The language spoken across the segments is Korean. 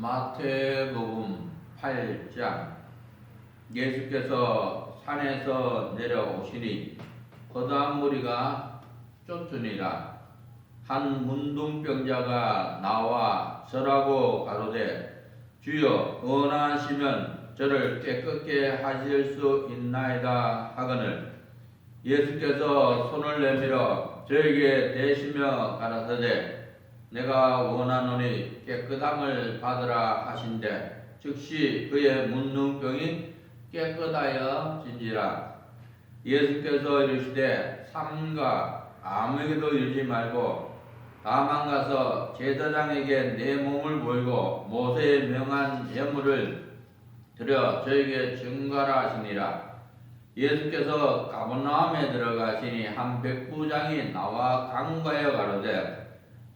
마태복음 8장. 예수께서 산에서 내려오시니 거다한 무리가 쫓으니라. 한 문둥병자가 나와 절하고 가로되, 주여, 원하시면 저를 깨끗게 하실 수 있나이다 하거늘, 예수께서 손을 내밀어 저에게 대시며 가라사대, 내가 원하노니 깨끗함을 받으라 하신대, 즉시 그의 문둥병이 깨끗하여 진지라. 예수께서 이르시되, 삼가 아무에게도 이르지 말고 다만 가서 제사장에게 내 몸을 보이고 모세의 명한 예물을 드려 저에게 증거하라 하시니라. 예수께서 가버나움에 들어가시니 한 백부장이 나와 간구하여 가로되,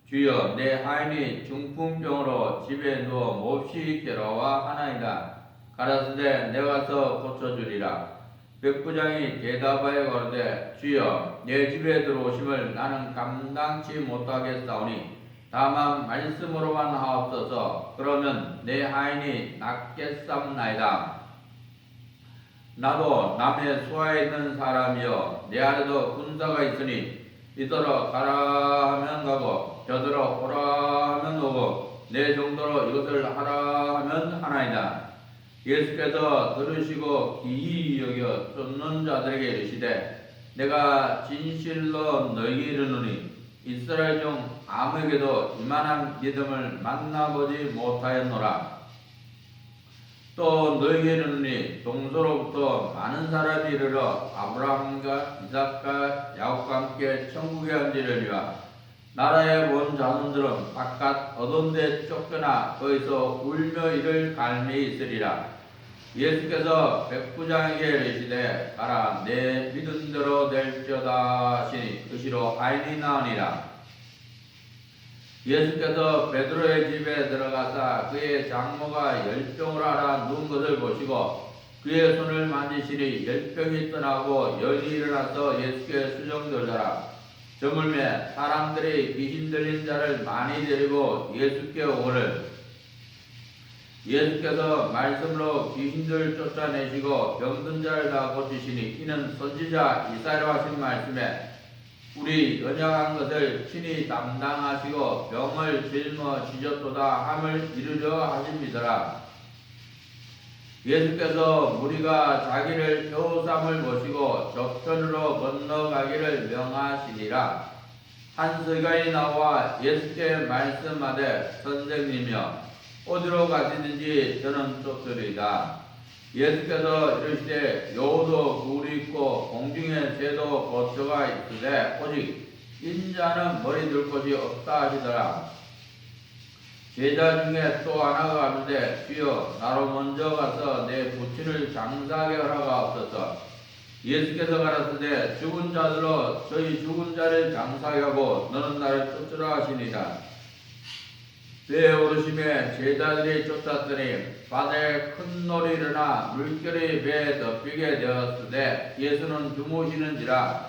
주여, 내 하인이 중풍병으로 집에 누워 몹시 괴로워 하나이다. 가라사대 내가서 고쳐주리라. 백부장이 대답하여 가로되, 주여, 내 집에 들어오심을 나는 감당치 못하겠사오니 다만 말씀으로만 하옵소서. 그러면 내 하인이 낫겠사옵나이다. 나도 남의 수하에 있는 사람이여 내 아래도 군사가 있으니 이더러 가라 하면 가고 저더러 오라 하면 오고 내 정도로 이것을 하라 하면 하나이다. 예수께서 들으시고 기이 여겨 쫓는 자들에게 이르시되, 내가 진실로 너희에게 이르노니 이스라엘 중 아무에게도 이만한 믿음을 만나보지 못하였노라. 또 너희에게 이르노니 동서로부터 많은 사람이 이르러 아브라함과 이삭과 야곱과 함께 천국에 앉으려니와 나라에 본 자손들은 바깥 어두운 데 쫓겨나 거기서 울며 이를 갈매이 있으리라. 예수께서 백부장에게 이르시되, 가라, 내 믿음대로 될지어다 하시니 그시로 하인이 나으니라. 예수께서 베드로의 집에 들어가사 그의 장모가 열병을 앓아 누운 것을 보시고 그의 손을 만지시니 열병이 떠나고 연이 일어나서 예수께 수정되더라. 저물매 사람들이 귀신 들린 자를 많이 데리고 예수께 오거늘, 예수께서 말씀으로 귀신들 쫓아내시고 병든 자를 다 고치시니 이는 선지자 이사야로 하신 말씀에 우리 연약한 것을 친히 담당하시고 병을 짊어지셨도다 함을 이루려 하십니다라. 예수께서 무리가 자기를 겨우삼을 모시고 저편으로 건너가기를 명하시니라. 한 서기관이 나와 예수께 말씀하되, 선생님이여, 어디로 가시든지 저는 쫓으리이다. 예수께서 이르시되, 여우도 굴이 있고 공중에 새도 거처가 있으되 오직 인자는 머리 둘 곳이 없다 하시더라. 제자 중에 또 하나가 가로되, 주여, 나로 먼저 가서 내 부친을 장사하게 허락하옵소서. 예수께서 가라사대, 죽은 자들로 저희 죽은 자를 장사하게 하고 너는 나를 쫓으라 하시니라. 배에 오르심에 제자들이 쫓았더니 바다에 큰 놀이 일어나 물결이 배에 덮이게 되었으되 예수는 주무시는지라.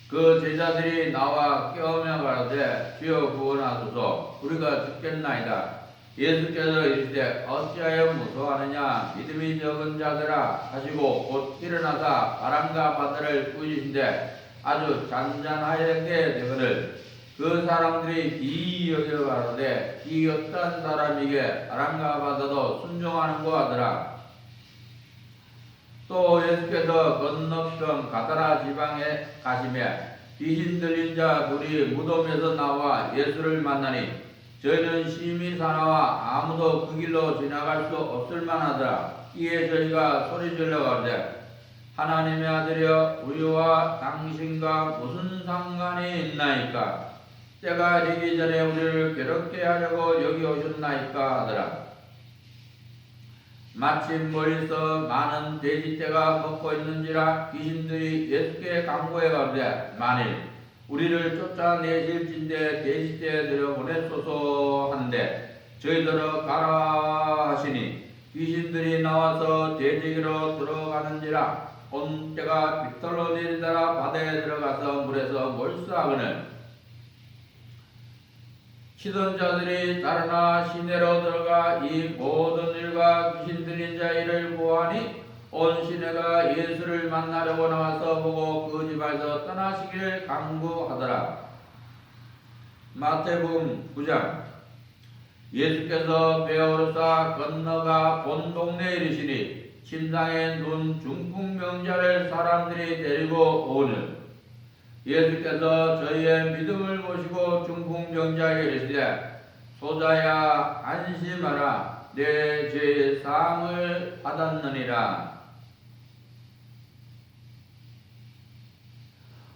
그 제자들이 나와 깨우며 가로되, 주여, 구원하소서, 우리가 죽겠나이다. 예수께서 이르시되, 어찌하여 무서워하느냐, 믿음이 적은 자들아 하시고 곧 일어나사 바람과 바다를 꾸짖으신데 아주 잔잔하게 되거늘, 그 사람들이 기이 여겨 가로되, 이 어떠한 사람에게 바람과 바다도 순종하는고 하더라. 또 예수께서 건너편 가다라 지방에 가시매 귀신 들린 자 둘이 무덤에서 나와 예수를 만나니 저희는 심히 사나와 아무도 그 길로 지나갈 수 없을 만하더라. 이에 저희가 소리질러 가로되, 하나님의 아들이여, 우리와 당신과 무슨 상관이 있나이까? 때가 이르기 전에 우리를 괴롭게 하려고 여기 오셨나이까 하더라. 마침 멀리서 많은 돼지떼가 먹고 있는지라 귀신들이 예수께 간구해 가로되, 만일 우리를 쫓아내실진대 돼지떼들을 보내소서 한데 저희들어 가라 하시니 귀신들이 나와서 돼지기로 들어가는지라. 온 때가 빗돌로 내리다가 바다에 들어가서 물에서 몰수하거늘, 치던 자들이 달아나 시내로 들어가 이 모든 일과 귀신 들린 자 일을 보아하니 온 시내가 예수를 만나려고 나와서 보고 그 집에서 떠나시기를 강구하더라. 마태복음 9장. 예수께서 배에 오르사 건너가 본 동네에 이르시니 침상에 누운 중풍병자를 사람들이 데리고 오늘 예수께서 저희의 믿음을 보시고 중풍병자에게 이르시되 소자야 안심하라 내 죄의 사함을 받았느니라.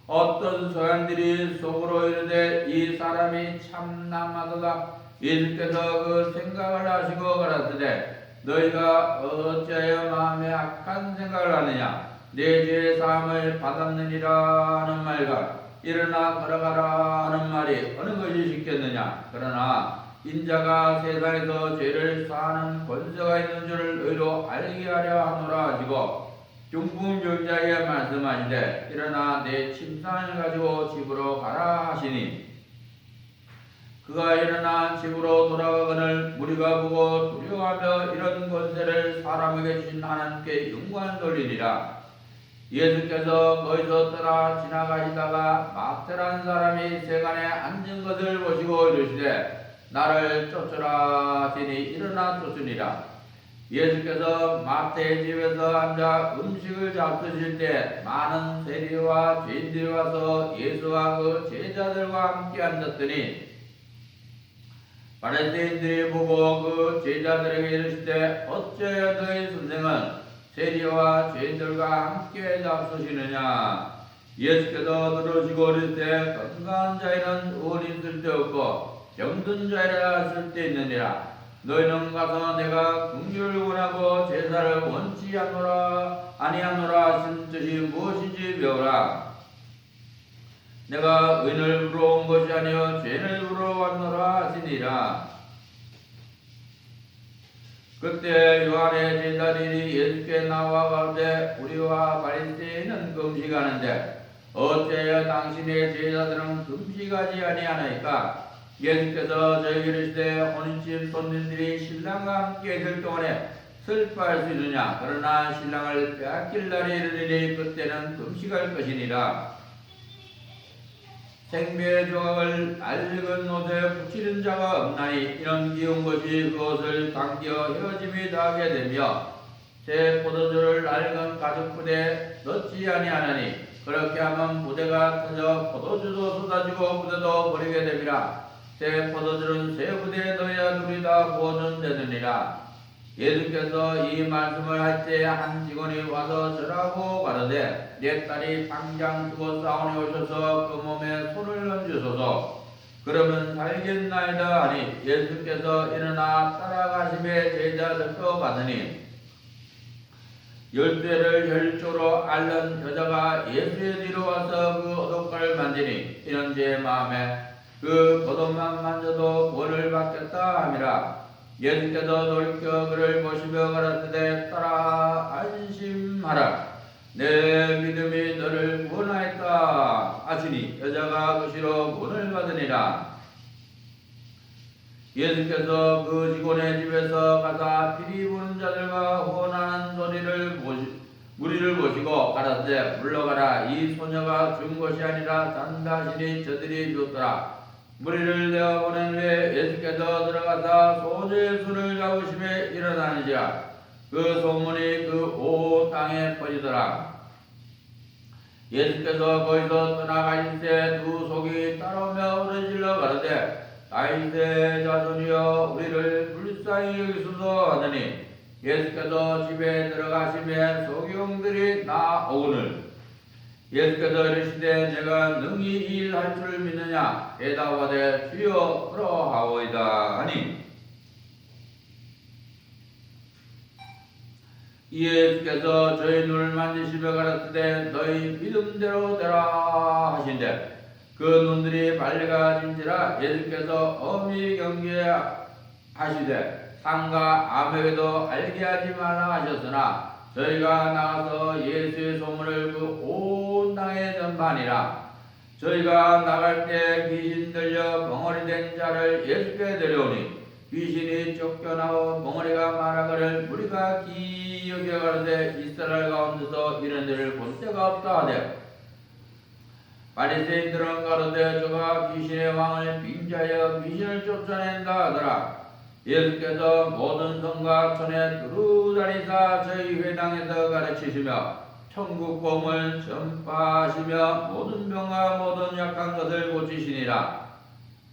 어떤 서양들이 속으로 이르되 이 사람이 참 남하도다. 예수께서 그 생각을 하시고 가라사대 너희가 어찌하여 마음에 악한 생각을 하느냐. 내 죄의 사함을 받았느니라 하는 말과 일어나 걸어가라 하는 말이 어느 것이 쉽겠느냐. 그러나 인자가 세상에서 죄를 사하는 권세가 있는 줄을 너희로 알게 하려 하노라 하시고 중풍병자에게 말씀하시되 일어나 내 침상을 가지고 집으로 가라 하시니 그가 일어나 집으로 돌아가거늘 무리가 보고 두려워하며 이런 권세를 사람에게 주신 하나님께 영광을 돌리니라. 예수께서 거기서 떠나 지나가시다가 마태라는 사람이 세간에 앉은 것을 보시고 이르시되 나를 쫓으라 하시니 일어나 쫓으니라. 예수께서 마태의 집에서 앉아 음식을 잡수실 때 많은 세리와 죄인들이 와서 예수와 그 제자들과 함께 앉았더니 바리새인들이 보고 그 제자들에게 이르시되 어찌하여 너희 선생은 세리와 죄인들과 함께 잡수시느냐. 예수께서 들으시고 이르시되 건강한 자에는 의원이 쓸데없고 병든 자에라 쓸데있느니라. 너희는 가서 내가 긍휼을 원하고 제사를 원치 아니하노라 하신 뜻이 무엇인지 배우라. 내가 의인을 부러운 것이 아니요 죄인을 부러웠노라 하시니라. 그때 요한의 제자들이 예수께 나와 가로되 우리와 바리새인은 금식하는데 어찌하여 당신의 제자들은 금식하지 아니하나이까. 예수께서 저에게 이르시되 혼인집 손님들이 신랑과 함께 있을 동안에 슬퍼할 수 있느냐. 그러나 신랑을 빼앗길 날이 이르리니 그때는 금식할 것이니라. 생명의 조각을 낡은 옷에 붙이는 자가 없나니 이런 기운 것이 그것을 당겨 헤어짐이 더하게 되며 새 포도주를 낡은 가죽부대에 넣지 아니하나니 그렇게 하면 부대가 터져 포도주도 쏟아지고 부대도 버리게 됨이라. 새 포도주는 새 부대에 넣어야 둘이 다 보존되느니라. 예수께서 이 말씀을 할 때 한 직원이 와서 절하고 가로되 내 딸이 당장 죽어 싸우니 오셔서 그 몸에 손을 얹으소서. 그러면 살겠나이다 하니 예수께서 일어나 따라가심에 제자들도 가더니 12를 혈조로 앓는 여자가 예수의 뒤로 와서 그 겉옷가를 만지니 이는 제 마음에 그 겉옷만 만져도 구원을 받겠다 함이라. 예수께서 돌이켜 그를 보시며 가라사대 딸아 안심하라 내 믿음이 너를 구원하였다 하시니 여자가 그 시로 구원을 받으니라. 예수께서 그 직원의 집에서 가사 피리 부는 자들과 호원하는 무리를 보시고 가라사대 물러가라 이 소녀가 죽은 것이 아니라 잔다 하시니 저들이 죽었더라. 무리를 내어 보낸 후에 예수께서 들어가사 소녀의 손을 잡으심에 일어나는지라. 그 소문이 그 온 땅에 퍼지더라. 예수께서 거기서 떠나가실 때 두 속이 따라오며 부르짖어 가로되 다윗의 자손이여 우리를 불쌍히 여기소서 하더니 예수께서 집에 들어가시며 소경들이 나오거늘 예수께서 이르시되 내가 능히 이 일 할 줄 믿느냐. 대답하되 주여 그러하오이다 하니 예수께서 저희 눈을 만지시며 가라사대 너희 믿음대로 되라 하신대 그 눈들이 밝아진지라. 예수께서 엄히 경계하시되 상과 아무에게도 알게 하지 말라 하셨으나 저희가 나가서 예수의 소문을 그 온 땅에 전파하니라. 저희가 나갈 때 귀신 들려 벙어리 된 자를 예수께 데려오니 귀신이 쫓겨나고 벙어리가 말하거늘 우리가 기여겨 가로되 이스라엘 가운데서 이런 일을 본 때가 없다 하되 바리새인들은 가로되 저가 귀신의 왕을 빙자하여 귀신을 쫓아낸다 하더라. 예수께서 모든 성과 촌에 두루 다니사 저희 회당에서 가르치시며 천국 복음을 전파하시며 모든 병과 모든 약한 것을 고치시니라.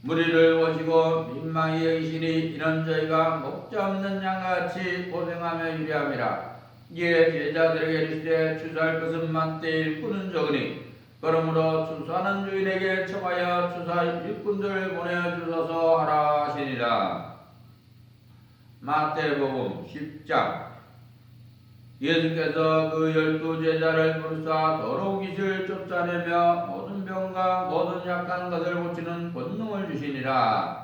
무리를 보시고 민망히 여기시니 이는 저희가 목자 없는 양같이 고생하며 유리함이라. 이에 제자들에게 이르시되 추수할 것은 많되 일꾼은 적으니 그러므로 추수하는 주인에게 청하여 추수할 일꾼들을 보내주소서 하라 하시니라. 마태복음 10장. 예수께서 그 12제자를 부르사 더러운 귀신을 쫓아내며 모든 병과 모든 약한 것을 고치는 권능을 주시니라.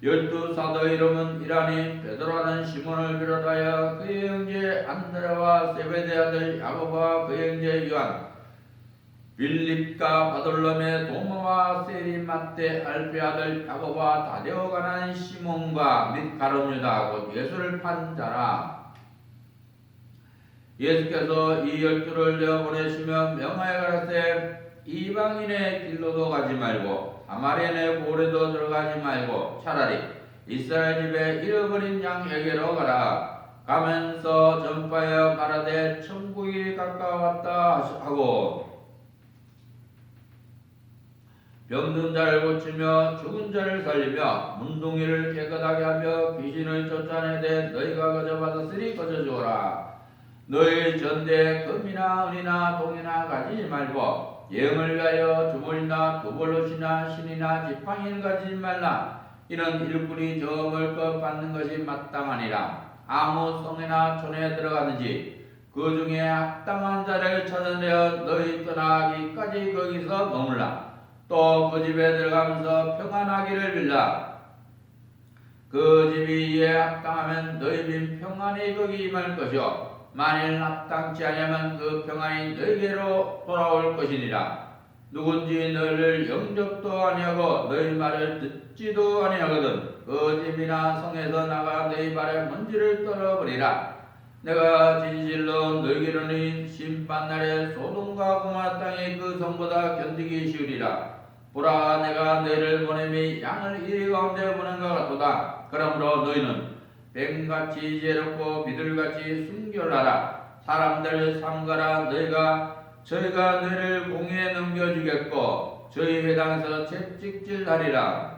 12사도 이름은 이라니 베드로라는 시몬을 비롯하여 그의 형제 안드레와 세베대 아들 야고보와 그의 형제 요한, 빌립과 바돌로메, 도마와 세리마떼, 알페 아들 야고보와 다데오가 난 시몬과 및 가룟 유다 곧 예수를 판 자라. 예수께서 이 12를 내어보내시며 명하여 가라사대 이방인의 길로도 가지 말고 사마리아의 고래도 들어가지 말고 차라리 이스라엘 집에 잃어버린 양에게로 가라. 가면서 전파하여 가라되 천국이 가까웠다 하고 병든 자를 고치며 죽은 자를 살리며 문둥이를 깨끗하게 하며 귀신을 쫓아내되 너희가 거저 받았으니 거저 주어라. 너희 전대에 금이나 은이나 동이나 가지지 말고 예응을 위하여 주물이나 두볼롯이나 신이나 지팡이를 가지지 말라. 이는 일꾼이 저 먹을 것 받는 것이 마땅하니라. 아무 성이나 촌에 들어가든지 그 중에 합당한 자를 찾아내어 너희 떠나기까지 거기서 머물라. 또 그 집에 들어가면서 평안하기를 빌라. 그 집이 이에 합당하면 너희 빈 평안이 거기 임할 것이요 만일 합당치 아니하면 그 평안이 너희에게로 돌아올 것이니라. 누군지 너희를 영접도 아니하고 너희 말을 듣지도 아니하거든 그 집이나 성에서 나가 너희 발에 먼지를 떨어버리라. 내가 진실로 너희에게 이르노니 심판날에 소돔과 고모라 땅이 그 성보다 견디기 쉬우리라. 보라 내가 너희를 보내미 양을 이리 가운데 보낸 것 같도다. 그러므로 너희는 뱀같이 지혜롭고 비둘같이 순결하라. 사람들 삼가라. 저희가 너희를 공에 넘겨주겠고 저희 회당에서 채찍질하리라.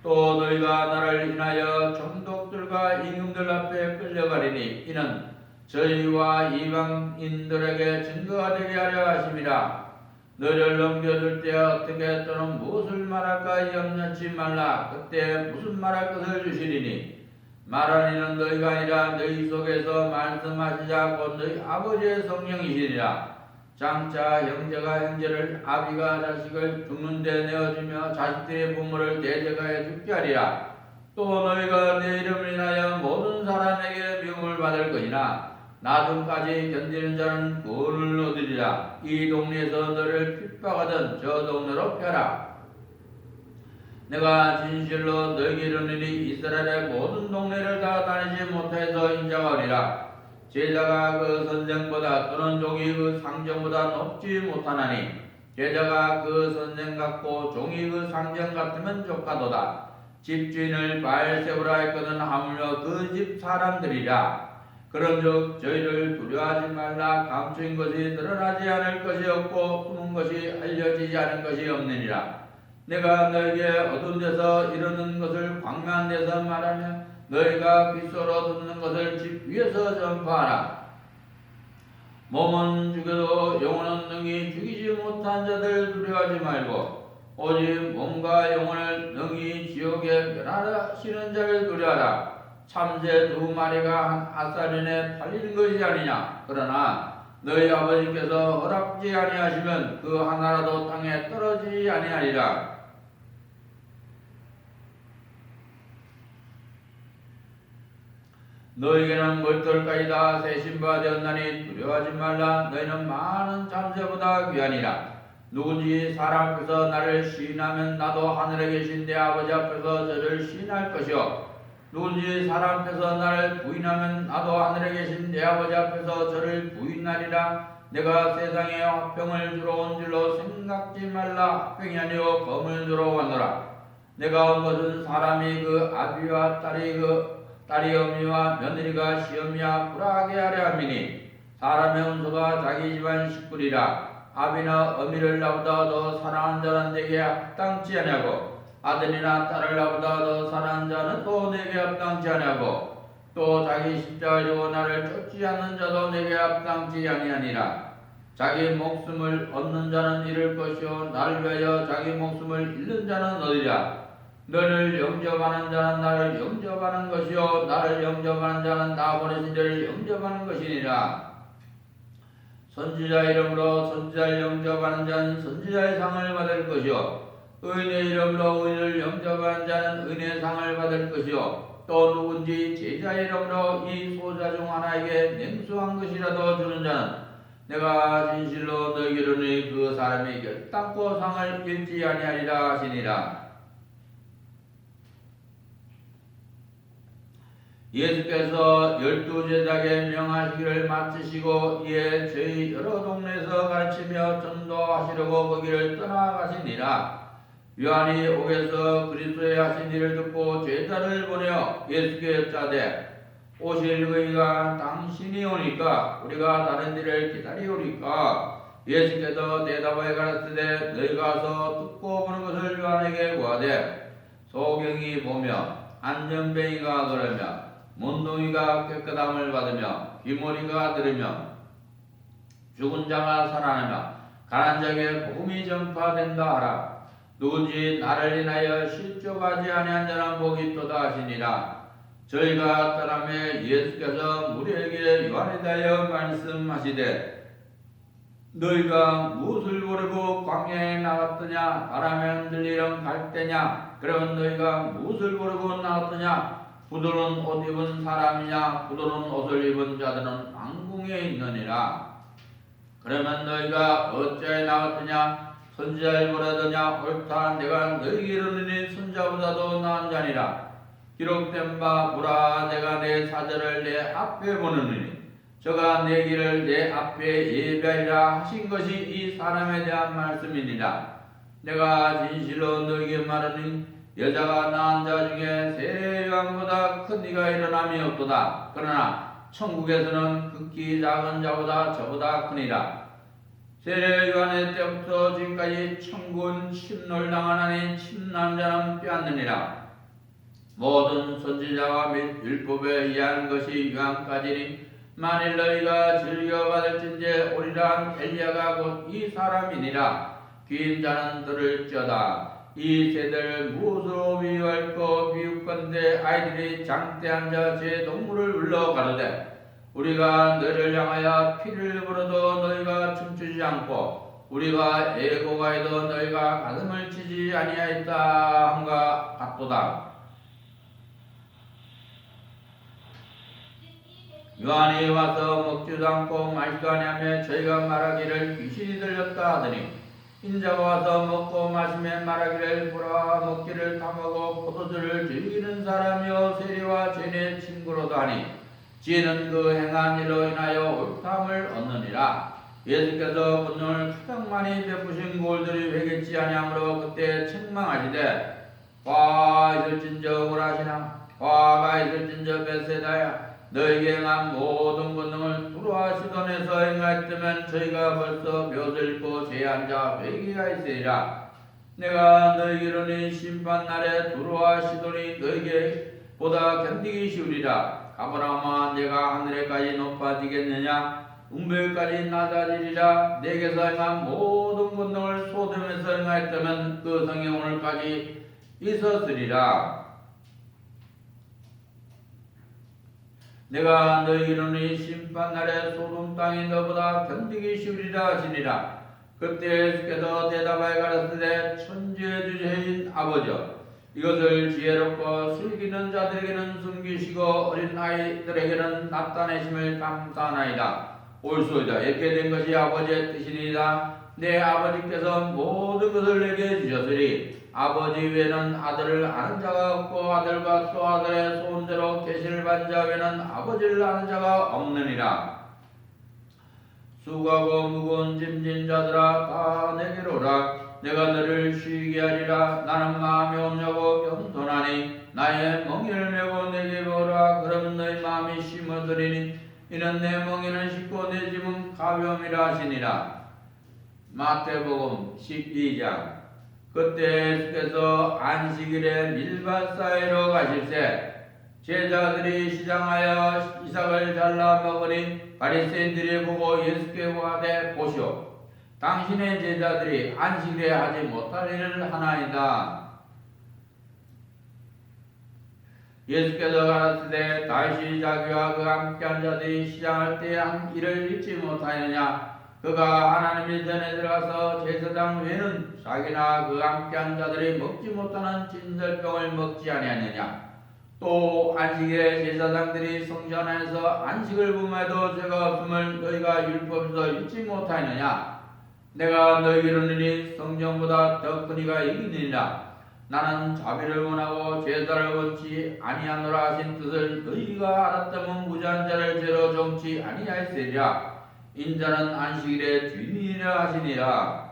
또 너희가 나를 인하여 총독들과 임금들 앞에 끌려가리니 이는 저희와 이방인들에게 증거가 되게 하려 하심이라. 너희를 넘겨줄 때 어떻게 또는 무엇을 말할까 염려치 말라. 그때 무슨 말할 것을 주시리니 말하니는 너희가 아니라 너희 속에서 말씀하시자 곧 너희 아버지의 성령이시니라. 장차 형제가 형제를 아비가 자식을 죽는 데 내어주며 자식들의 부모를 대적하여 죽게 하리라. 또 너희가 내 이름을 인하여 모든 사람에게 미움을 받을 것이나 나중까지 견디는 자는 구원을 얻으리라. 이 동네에서 너를 핍박하던 저 동네로 펴라. 내가 진실로 너희에게 이르노니 이스라엘의 모든 동네를 다 다니지 못해서 인자가 오리라. 제자가 그 선생보다 또는 종이 그 상정보다 높지 못하나니 제자가 그 선생 같고 종이 그 상정 같으면 족하도다. 집주인을 바알세우라 했거든 하물며 그 집 사람들이라. 그런즉 저희를 두려워하지 말라. 감추인 것이 드러나지 않을 것이 없고 숨은 것이 알려지지 않은 것이 없느니라. 내가 너에게 어두운 데서 이르는 것을 광명한 데서 말하며 너희가 귓소로 듣는 것을 집 위에서 전파하라. 몸은 죽여도 영혼은 능히 죽이지 못한 자들 두려워하지 말고 오직 몸과 영혼을 능히 지옥에 멸하시는 자를 두려워하라. 참새 2마리가 한 아사린에 팔리는 것이 아니냐. 그러나 너희 아버지께서 허락지 아니하시면 그 하나라도 땅에 떨어지지 아니하리라. 너에게는 멀떨까지 다 세신 바 되었나니 두려워하지 말라. 너희는 많은 잠새보다 귀하니라. 누군지 사람 앞에서 나를 시인하면 나도 하늘에 계신 내 아버지 앞에서 저를 시인할 것이요 누군지 사람 앞에서 나를 부인하면 나도 하늘에 계신 내 아버지 앞에서 저를 부인하리라. 내가 세상에 화평을 주러 온 줄로 생각지 말라. 화평이 아니요 검을 주러 왔노라. 내가 온 것은 사람이 그 아비와 딸이 어미와 며느리가 시어미와 불화하게 하려 함이니 사람의 원수가 자기 집안 식구리라. 아비나 어미를 나보다 더 사랑하는 자는 내게 합당치 아니하고 아들이나 딸을 나보다 더 사랑하는 자는 또 내게 합당치 아니하고 또 자기 십자가를 지고 나를 쫓지 않는 자도 내게 합당치 아니하니라. 자기 목숨을 얻는 자는 잃을 것이요 나를 위하여 자기 목숨을 잃는 자는 얻으리라. 너를 영접하는 자는 나를 영접하는 것이요 나를 영접하는 자는 나 보내신 이를 영접하는 것이니라. 선지자 이름으로 선지자를 영접하는 자는 선지자의 상을 받을 것이요 의인의 이름으로 의인을 영접하는 자는 의인의 상을 받을 것이요 또 누군지 제자 이름으로 이 소자 중 하나에게 냉수한 것이라도 주는 자는 내가 진실로 너희에게 이르노니 그 사람이 결단코 상을 잃지 아니하리라 하시니라. 예수께서 12제자에게 명하시기를 마치시고 이에 저희 여러 동네에서 가르치며 전도하시려고 거기를 떠나가시니라. 요한이 옥에서 그리스도의 하신 일을 듣고 제자를 보내어 예수께 여짜되 오실 의가 당신이 오니까 우리가 다른 일을 기다리오리까. 예수께서 대답하여 가라사대 너희 가서 듣고 보는 것을 요한에게 구하되 소경이 보며 안전뱅이가 걸으며 문둥이가 깨끗함을 받으며 귀머리가 들으며 죽은 자가 살아나며 가난 자에게 복음이 전파된다 하라. 누군지 나를 인하여 실족하지 아니한 자는 복이 있도다 하시니라. 저희가 떠나매 예수께서 우리에게 요한에 대하여 말씀하시되 너희가 무엇을 모르고 광야에 나왔더냐. 바람에 흔들리는 갈대냐. 그러면 너희가 무엇을 모르고 나왔더냐. 부드러운 옷 입은 사람이냐. 부드러운 옷을 입은 자들은 왕궁에 있느니라. 그러면 너희가 어찌하여 나왔더냐. 선지자를 보라더냐. 옳다. 내가 너희에게 이르노니 선지자보다도 나은 자니라. 기록된 바 보라. 내가 내 사자를 내 앞에 보내느니 저가 내 길을 내 앞에 예비하리라 하신 것이 이 사람에 대한 말씀이니라. 내가 진실로 너희에게 말하니 여자가 낳은 자 중에 세례요한보다 큰 이가 일어남이 없도다. 그러나 천국에서는 극히 작은 자보다 저보다 크니라. 세례요한의 때부터 지금까지 천군 침놀당하나니 침남자는 빼앗느니라. 모든 선지자와 및 율법에 의한 것이 요한까지니 만일 너희가 즐겨받을진대 오리라. 엘리야가 곧 이 사람이니라. 귀인 자는 들을지어다. 이 세대를 무엇으로 비유할까. 비유컨대 아이들이 장대 앉아 제 동물을 울러 가로되 우리가 너희를 향하여 피를 불어도 너희가 춤추지 않고 우리가 애고가해도 너희가 가슴을 치지 아니하였다 함과 같도다. 요한이 와서 먹지도 않고 마시도 아니하며 저희가 말하기를 귀신이 들렸다 하더니 인자가 와서 먹고 마시며 말하기를 보라. 먹기를 탐하고 포도주를 즐기는 사람이요 세리와 죄인의 친구로다 하니 지혜는 그 행한 일로 인하여 옳다함을 얻느니라. 예수께서 분노를 가장 많이 베푸신 골들이 회개치 아니하므로 그때 책망하시되 화가 있을진저 오라시나 화가 있을진저 베세다야. 너희에게 행한 모든 권능을 두로와 시돈에서 행하였다면 저희가 벌써 벼슬 입고 죄에 앉아 회개가 있으리라. 내가 너희에게 이르니 심판날에 두로와 시돈이 너희에게 보다 견디기 쉬우리라. 가버나움아 내가 하늘에까지 높아지겠느냐. 음배까지 낮아지리라. 내게서 행한 모든 권능을 소돔에서 행하였다면 그 성에 오늘까지 있었으리라. 내가 너희 이르니 심판날에 소돔 땅이 너보다 견디기 쉬우리라 하시니라. 그때 예수께서 대답하여 가라사대 천지의 주제인 아버지여 이것을 지혜롭고 슬기는 자들에게는 숨기시고 어린 아이들에게는 나타내심을 감사하나이다. 옳소이다. 이렇게 된 것이 아버지의 뜻이니이다. 내 아버지께서 모든 것을 내게 주셨으니 아버지 외에는 아들을 아는 자가 없고 아들과 또 아들의 소원대로 계시를 받은 자 외에는 아버지를 아는 자가 없느니라. 수고하고 무거운 짐진 자들아 다 내게로 오라. 내가 너를 쉬게 하리라. 나는 마음이 온유하고 겸손하니 나의 멍에를 메고 내게 오라. 그러면 너희 마음이 심어들이니 이는 내 멍에는 쉽고 내 짐은 가벼움이라 하시니라. 마태복음 12장. 그때 예수께서 안식일에 밀밭 사이로 가실새 제자들이 시장하여 이삭을 잘라 먹으니 바리새인들이 보고 예수께 구하되 보시오. 당신의 제자들이 안식일에 하지 못할 일을 하나이다. 예수께서 가라사대 다시 자기와 그와 함께한 자들이 시장할 때 한 일을 잊지 못하느냐. 그가 하나님의 전에 들어가서 제사장 외에는 자기나 그와 함께한 자들이 먹지 못하는 진설병을 먹지 아니하느냐. 또 안식일에 제사장들이 성전 안에서 안식을 범해도 죄가 없음을 너희가 율법에서 잊지 못하느냐. 내가 너희에게 이르노니 성전보다 더 큰 이가 이기느니라. 나는 자비를 원하고 제사를 원치 아니하노라 하신 뜻을 너희가 알았다면 무죄한 자를 죄로 정치 아니하였으리라. 인자는 안식일의 주인이라 하시니라.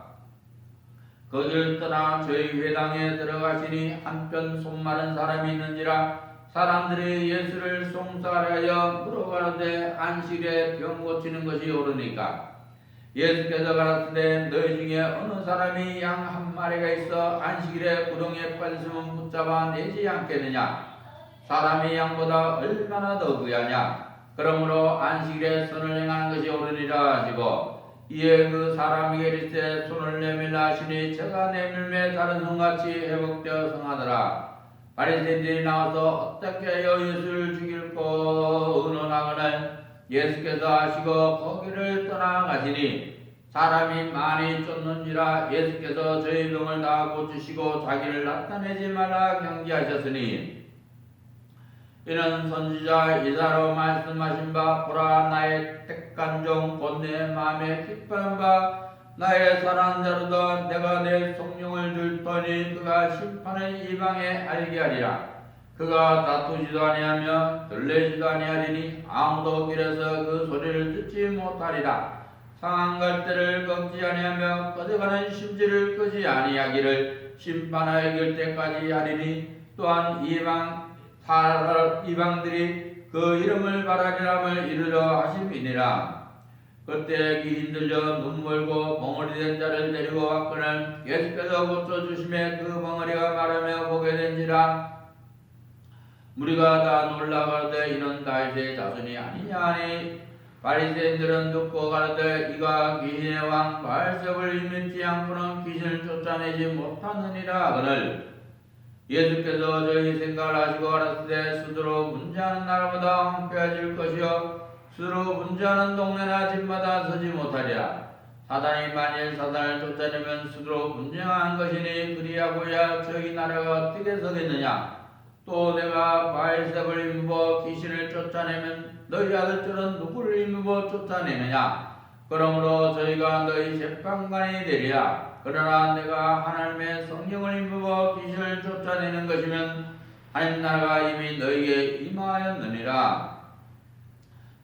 거기를 떠나 저희 회당에 들어가시니 한편 손마른 사람이 있는지라. 사람들이 예수를 송사하여 물어가는데 안식일에 병 고치는 것이 옳으니까. 예수께서 가라사대 너희 중에 어느 사람이 양 한 마리가 있어 안식일에 구덩이에 빠졌으면 붙잡아 내지 않겠느냐. 사람이 양보다 얼마나 더 귀하냐. 그러므로 안식일에 손을 행하는 것이 옳으니라 하시고 이에 그 사람에게 이르시되 손을 내밀라 하시니 제가 내밀매 다른 손같이 회복되어 성하더라. 바리새인들이 나와서 어떻게 하여 예수를 죽일꼬 의논하거늘 예수께서 하시고 거기를 떠나가시니 사람이 많이 쫓는지라. 예수께서 저희 병을 다 고치시고 자기를 나타내지 말라 경계하셨으니 이는 선지자 이사야로 말씀하신 바 보라 나의 택한 종 곧 내 마음에 기뻐한 바 나의 사랑하는 자로다. 내가 내 성령을 줄 터니 그가 심판을 이방에 알게 하리라. 그가 다투지도 아니하며 들레지도 아니하리니 아무도 길에서 그 소리를 듣지 못하리라. 상한 갈대를 꺾지 아니하며 꺼져가는 심지를 끄지 아니하기를 심판하여 이길 때까지 하리니 또한 이방들이 그 이름을 바라리람을 이르려 하심이니라. 그때 귀 흔들려 눈물고 벙어리 된 자를 데리고 왔거늘 예수께서 고쳐주심에 그 벙어리가 말하며 보게 된지라. 무리가 다 놀라가되 이는 다윗의 자손이 아니냐 하니 바리새인들은 듣고 가라되 이가 귀신의 왕 바알세불을 믿지 않고는 귀신을 쫓아내지 못하느니라 하거늘 예수께서 저희 생각을 하시고 가라사대 스스로 문제하는 나라보다 황폐해질 것이요 스스로 문제하는 동네나 집마다 서지 못하리라. 사단이 만일 사단을 쫓아내면 스스로 문제한 것이니 그리하고야 저희 나라가 어떻게 서겠느냐. 또 내가 바알세불을 힘입어 귀신을 쫓아내면 너희 아들들은 누구를 힘입어 쫓아내느냐. 그러므로 저희가 너희 재판관이 되리라. 그러나 내가 하나님의 성령을 힘입어 귀신을 쫓아내는 것이면 하나님 나라가 이미 너희에게 임하였느니라.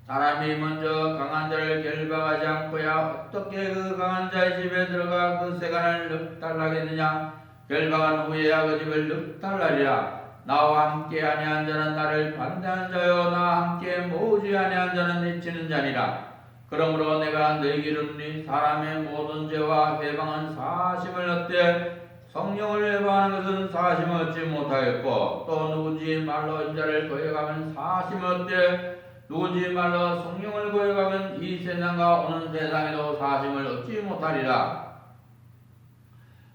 사람이 먼저 강한 자를 결박하지 않고야 어떻게 그 강한 자의 집에 들어가 그 세간을 늑탈하겠느냐. 결박한 후에야 그 집을 늑탈하리라. 나와 함께 아니한 자는 나를 반대하는 자요 나와 함께 모으지 아니한 자는 해치는 자니라. 그러므로 내가 너희에게 이르노니 사람의 모든 죄와 회방은 사심을 얻되 성령을 회방하는 것은 사심을 얻지 못하겠고 또 누구지 말로 인자를 거역하면 사심을 얻되 누구지 말로 성령을 거역하면 이 세상과 오는 세상에도 사심을 얻지 못하리라.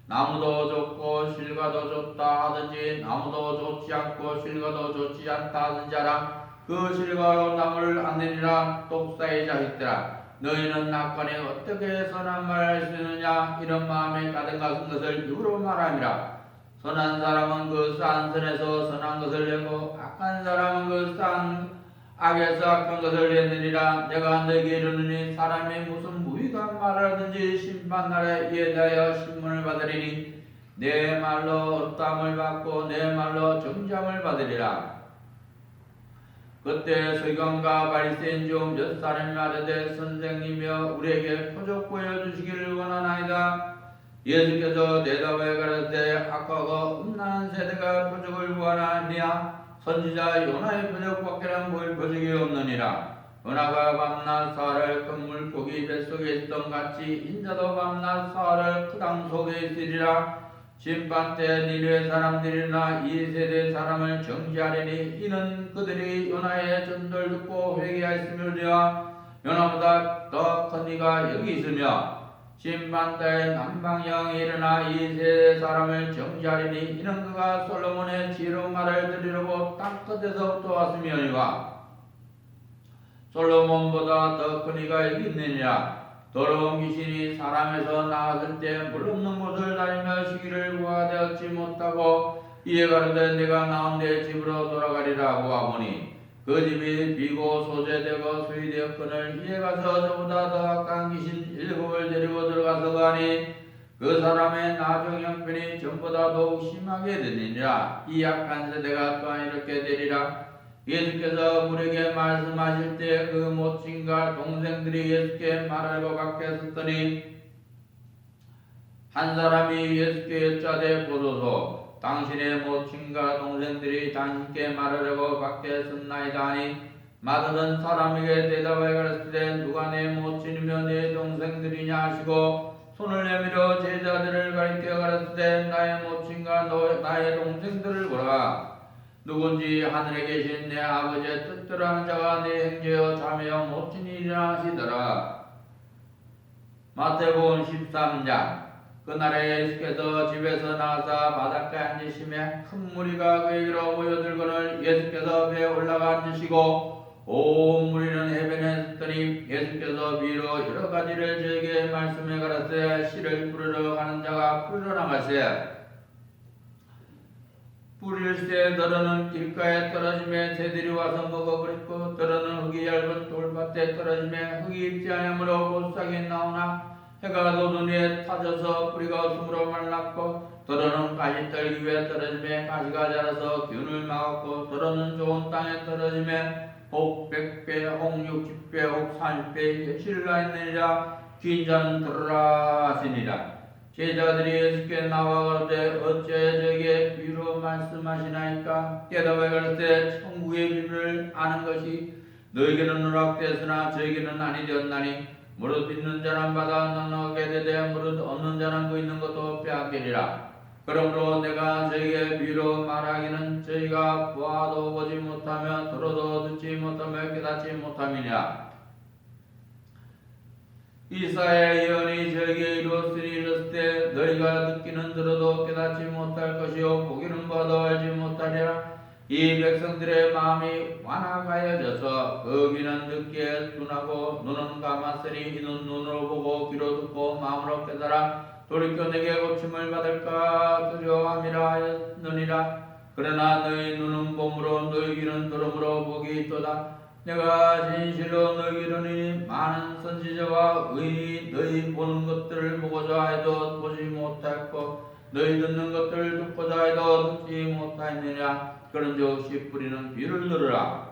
나무도 좋고 실과도 좋다 하든지 나무도 좋지 않고 실과도 좋지 않다 하든지 하라. 그 실과로 나무를 안 내리라. 독사의 자식들아 너희는 낙관에 어떻게 선한 말을 할 수 있느냐. 이런 마음에 가득 가진 것을 입으로 말함이라. 선한 사람은 그 싼 선에서 선한 것을 내고 악한 사람은 그 싼 악에서 악한 것을 내느니라. 내가 너에게 이르노니 사람이 무슨 무익한 말을 하든지 심판날에 이에 대하여 신문을 받으리니 내 말로 어떠함을 받고 내 말로 정죄함을 받으리라. 그때 서기관과 바리새인 중 몇 사람이 말하되 선생님이여 우리에게 표적 보여주시기를 원하나이다. 예수께서 대답하여 가라사대 악하고 음란한 세대가 표적을 구하나니야. 선지자 요나의 표적밖에는 보일 표적이 없느니라. 요나가 밤낮 사흘 큰 물고기 뱃속에 있던 같이 인자도 밤낮 사흘 그 땅 속에 있으리라. 심판 때 니느웨 사람들이나 이 세대 사람을 정죄하리니 이는 그들이 요나의 전도를 듣고 회개하였음이라. 요나보다 더 큰 이가 여기 있으며 심판 때에 남방령이 일어나 이 세대 사람을 정죄하리니 이는 그가 솔로몬의 지혜로운 말을 들으려고 땅 끝에서부터 왔음이니라. 솔로몬보다 더 큰 이가 여기 있느니라. 더러운 귀신이 사람에서 나왔을 때 물 없는 곳을 다니며 쉬기를 구하되 얻지 못하고 이에 가로되 내가 나온 내 집으로 돌아가리라고 하오니 그 집이 비고 소재되고 수리되었거늘 이에 가서 저보다 더 악한 귀신 7을 데리고 들어가서 가니 그 사람의 나중 형편이 전보다 더욱 심하게 되니라. 이 악한 세대가 또한 이렇게 되리라. 예수께서 우리에게 말씀하실 때 그 모친과 동생들이 예수께 말하려고 밖에 섰더니 한 사람이 예수께 여짜되 보소서 당신의 모친과 동생들이 당신께 말하려고 밖에 섰나이다 하니 마다는 사람에게 대답하여 가라사대 누가 내 모친이며 내 동생들이냐 하시고 손을 내밀어 제자들을 가리켜 가라사대 나의 모친과 나의 동생들을 보라. 누군지 하늘에 계신 내 아버지의 뜻대로 하는 자가 내 형제여 자매여 모친이라 하시더라. 마태복음 13장. 그날에 예수께서 집에서 나와서 바닷가에 앉으시매 큰 무리가 그에게로 모여들거늘 예수께서 배에 올라가 앉으시고 온 무리는 해변에 섰더니 예수께서 비로 여러 가지를 저에게 말씀해 가라사대 씨를 뿌리러 가는 자가 뿌리러 나가세 뿌릴새 더러는 길가에 떨어지매 새들이 와서 먹어버렸고 더러는 흙이 얇은 돌밭에 떨어지매 흙이 입지 아니하므로 못싹이 나오나 해가 돋은 후에 타져서 뿌리가 없으므로 말랐고 더러는 가시떨기 위에 떨어지매 가시가 자라서 균을 막았고 더러는 좋은 땅에 떨어지매 혹 100배 혹 60배 혹 30배 결실가 있느니라. 긴 자는 들으라 하시니라. 제자들이 예수께 나와 가로되 어째 저에게 비유로 말씀하시나이까. 깨닫게 가로되 천국의 비밀을 아는 것이 너에게는 누락되었으나 저에게는 아니 되었나니 무릇 있는 자는 받아 나누게 되되 무릇 없는 자는 그 있는 것도 빼앗기리라. 그러므로 내가 저에게 비유로 말하기는 저희가 보아도 보지 못하며 들어도 듣지 못하며 깨닫지 못함이냐. 이사야 예언이 저에게 이루었으니 이르시되 너희가 듣기는 들어도 깨닫지 못할 것이요 보기는 봐도 알지 못하리라. 이 백성들의 마음이 완악하여져서 그 귀는 듣기에 둔하고 눈은 감았으니 이는 눈으로 보고 귀로 듣고 마음으로 깨달아 돌이켜 내게 고침을 받을까 두려워함이라 하였느니라. 그러나 너희 눈은 봄으로 너희 귀는 들음으로 복이 있도다. 내가 진실로 너희에게 이르노니 많은 선지자와 의인이 너희 보는 것들을 보고자 해도 보지 못하였고 너희 듣는 것들을 듣고자 해도 듣지 못하였느냐. 그런즉 씨 뿌리는 비를 들으라.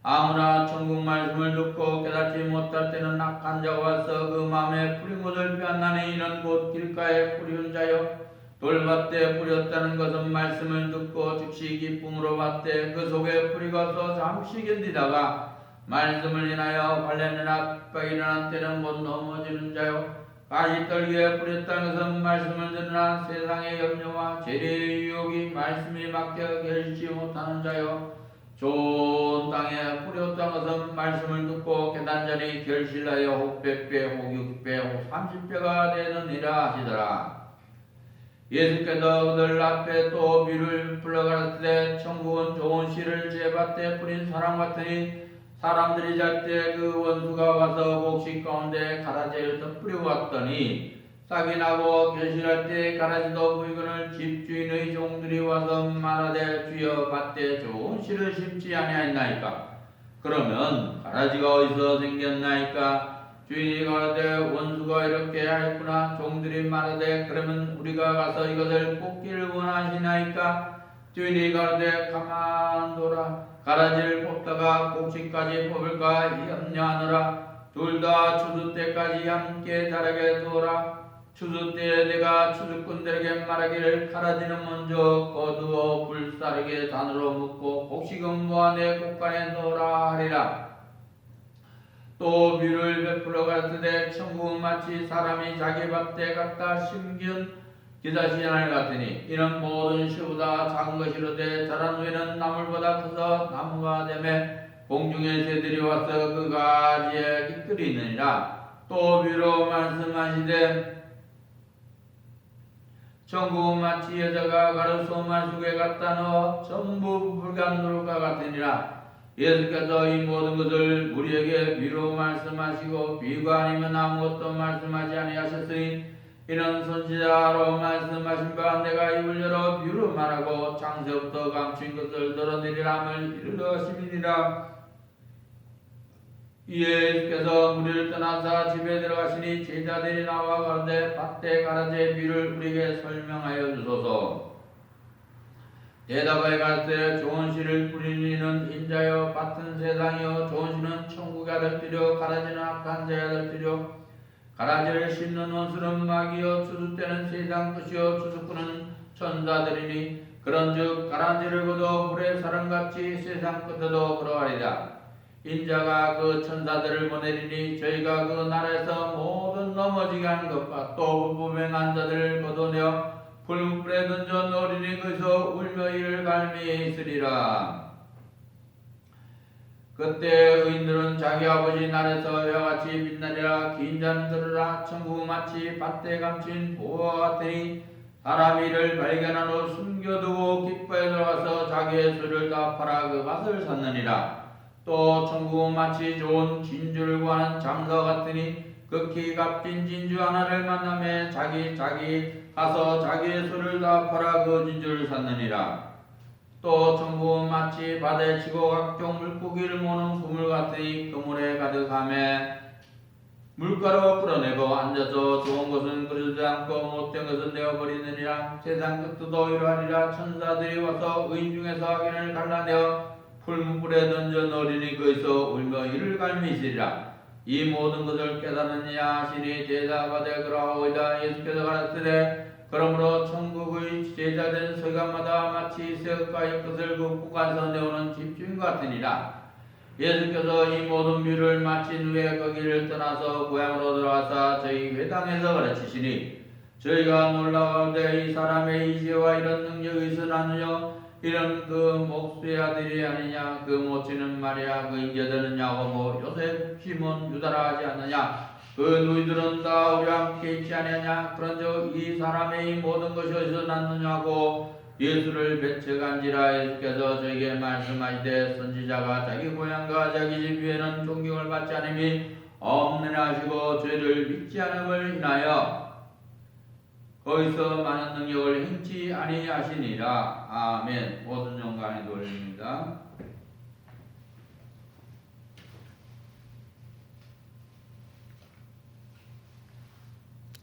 아무나 천국 말씀을 듣고 깨닫지 못할 때는 악한 자가 와서 그 마음에 뿌린 것을 빼앗나니 이는 곧 길가에 뿌리운 자요 돌밭에 뿌렸다는 것은 말씀을 듣고 즉시 기쁨으로 받되 그 속에 뿌리가 없어 잠시 견디다가 말씀을 인하여 관련이나 핍박이 일어난 때는 못 넘어지는 자요 가시떨기에 뿌렸다는 것은 말씀을 듣으나 세상의 염려와 재래의 유혹이 말씀이 맡겨 결지 못하는 자요 좋은 땅에 뿌렸다는 것은 말씀을 듣고 깨닫는 자니 결실하여 혹 100배 혹 60배 혹 30배가 되느니라 하시더라. 예수께서 그들 앞에 또 비유를 불러가라사대 천국은 좋은 씨를 제밭에 뿌린 사람 같으니 사람들이 잘 때 그 원수가 와서 곡식 가운데 가라지를 더 뿌리고 왔더니 싹이 나고 결실할 때 가라지도 보이거늘 집주인의 종들이 와서 말하되 주여 밭에 좋은 씨를 심지 아니하였나이까. 그러면 가라지가 어디서 생겼나이까. 주인이 가라되 원수가 이렇게 하였구나. 종들이 말하되 그러면 우리가 가서 이것을 뽑기를 원하시나이까. 주인이 가라되 가만둬라. 가라지를 뽑다가 꼭지까지 뽑을까 염려하노라. 둘 다 추수 때까지 함께 자라게 두어라. 추수 때에 내가 추수꾼들에게 말하기를 가라지는 먼저 거두어 불사르게 단으로 묶고 곡식은 모아 내 곳간에 넣으라 하리라. 또 비를 베풀어 가르치되 천국은 마치 사람이 자기 밭에 갖다 심긴 기사시장을 같으니 이는 모든 시보다 작은 것이로되 자란 후에는 나물보다 커서 나무가 되매 공중의 새들이 와서 그 가지에 깃들이 있느니라. 또 비로 말씀하시되 천국은 마치 여자가 가로수 말쑥에 갖다 넣어 전부 불간누룩과 같으니라. 예수께서 이 모든 것을 우리에게 비로 말씀하시고 비가 아니면 아무것도 말씀하지 아니하셨으니 이는 선지자로 말씀하신 바 내가 입을 열어 비로 말하고 창세부터 감춘 것을 드러내리라 함을 이루심이니라. 이에 예수께서 우리를 떠나사 집에 들어가시니 제자들이 나와 가로되 밭에 가라지의 비를 우리에게 설명하여 주소서. 대답하여 가로되 좋은 씨를 뿌리는 이는 인자여 밭은 세상이요 좋은 씨는 천국의 아들들이요 가라지는 악한 자의 아들들이요 가라지를 심는 원수는 마귀요 추수 때는 세상 끝이요 추수꾼은 천사들이니 그런즉 가라지를 거둬 불의 사람같이 세상 끝에도 그러하리라. 인자가 그 천사들을 보내리니 저희가 그 나라에서 모든 넘어지게 하는 것과 또 불법행한 자들을 걷어내어 불불에 던져 넣으리니 거기서 울며 이를 갈미 있으리라. 그때 의인들은 자기 아버지 나라에서 이와 같이 빛나리라. 긴 자는 들으라. 천국은 마치 밭에 감춘 보화와 같으니 사람이 이를 발견한 후 숨겨두고 기뻐에 들어가서 자기의 소유를 다 팔아 그 밭을 샀느니라. 또 천국은 마치 좋은 진주를 구하는 장사와 같으니 극히 값진 진주 하나를 만나매 자기 가서 자기의 소를 다 팔아 그 진주를 샀느니라. 또 천국은 마치 바다에 치고 각종 물고기를 모는 그물 같으니 그물에 가득하매 물가로 끌어내고 앉아서 좋은 것은 그러지 않고 못된 것은 내어버리느니라. 세상 끝도 이러하리라. 천사들이 와서 의인 중에서 악인을 갈라내어 풀무불에 던져 넣으리니 거기서 울며 이를 갈미시리라. 이 모든 것을 깨달으냐 하시니 대답하되 그러하오이다. 예수께서 가르치되 그러므로 천국의 제자된 서기관마다 마치 새것과 엿것을 그 구간에서 내오는 집주인 같으니라. 예수께서 이 모든 비유를 마친 후에 거기를 떠나서 고향으로 들어가사 저희 회당에서 가르치시니 저희가 놀라운데 이 사람의 이제와 이런 능력이 있으나느냐. 이런 그 목수의 아들이 아니냐. 그 모친은 마리아 그 형제들은 야고보 요셉 시몬 유다라 하지 않느냐. 그 너희들은 다 우리와 함께 있지 아니하냐. 그런즉 이 사람의 이 모든 것이 어디서 났느냐고 예수를 배척한지라. 예수께서 저에게 말씀하시되 선지자가 자기 고향과 자기 집 위에는 존경을 받지 않음이 없느냐 하시고 죄를 믿지 않음을 인하여 거기서 많은 능력을 행치 아니하시니라. 아멘. 모든 영광이 돌립니다.